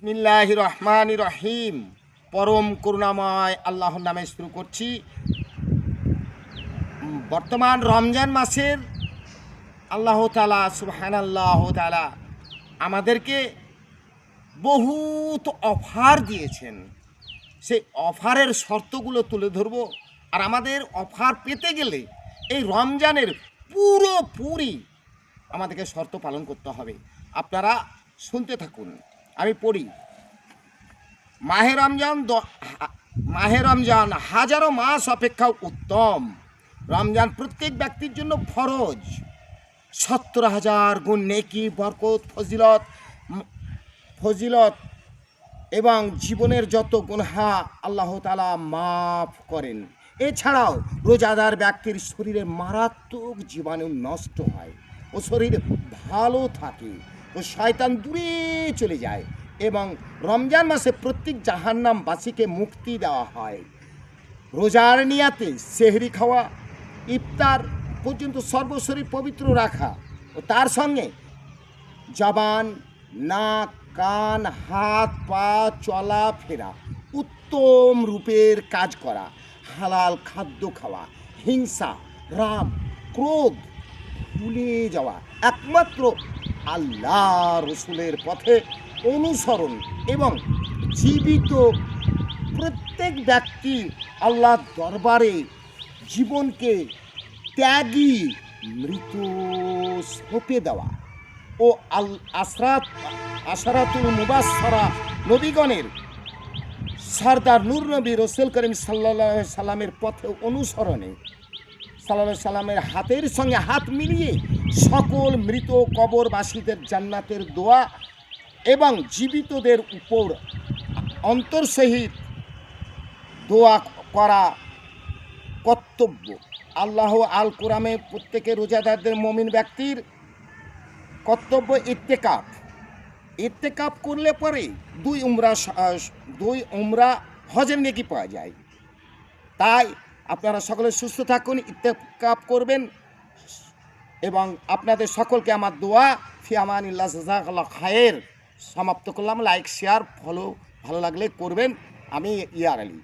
বিসমিল্লাহির রহমানির রহিম। পরম করুণাময় আল্লাহর নামে শুরু করছি। বর্তমান রমজান মাসের আল্লাহ তাআলা সুবহানাল্লাহ তাআলা আমাদেরকে বহুত অফার দিয়েছেন। সেই অফারের শর্তগুলো তুলে ধরব। আর আমাদের অফার পেতে গেলে এই রমজানের পুরোপুরি আমাদেরকে শর্ত পালন করতে হবে। আপনারা শুনতে থাকুন, আমি পড়ি। মাহে রমজান হাজারো মাস অপেক্ষা উত্তম। রমজান প্রত্যেক ব্যক্তির জন্য ফরজ। 70,000 গুণ নেকি, বরকত, ফজিলত এবং জীবনের যত গুনহা আল্লাহ তাআলা মাফ করেন। এছাড়াও রোজাদার ব্যক্তির শরীরে মারাত্মক জীবাণু নষ্ট হয় ও শরীর ভালো থাকে ও শয়তান দূরে চলে যায় এবং রমজান মাসে প্রত্যেক জাহান্নামবাসীকে মুক্তি দেওয়া হয়। রোজার নিয়াতে সেহরি খাওয়া, ইফতার পর্যন্ত সর্বশরীর পবিত্র রাখা ও তার সঙ্গে জবান, নাক, কান, হাত, পা, চলাফেরা উত্তম রূপের কাজ করা, হালাল খাদ্য খাওয়া, হিংসা, রাগ, ক্রোধ ভুলে যাওয়া, একমাত্র আল্লাহ রসুলের পথে অনুসরণ এবং জীবিত প্রত্যেক ব্যক্তি আল্লাহর দরবারে জীবনকে ত্যাগী মৃত সঁপে দেওয়া ও আশরাতুল মুবাশশারা নবীগণের সরদার নূর নবী রসুল করিম সাল্লাল্লাহু আলাইহি সাল্লামের পথে অনুসরণে সাল্লাল্লাহু আলাইহি সাল্লামের হাতের সঙ্গে হাত মিলিয়ে সকল মৃত কবরবাসীদের জান্নাতের দোয়া এবং জীবিতদের উপর অন্তর সহিত দোয়া করা কর্তব্য। আল্লাহ আল কোরআনে প্রত্যেকের রোজাদারদের মুমিন ব্যক্তির কর্তব্য ইত্তেকাফ করলে পরে দুই উমরা হজের নেকি পাওয়া যায়। তাই আপনারা সকলে সুস্থ থাকুন, ইত্তেকাফ করবেন এবং আপনাদের সকলকে আমার দোয়া ফি আমানিল্লাহ, জাযাকাল্লাহ খায়ের। সমাপ্ত করলাম। লাইক, শেয়ার, ফলো ভালো লাগলে করবেন। আমি ইয়ার আলী।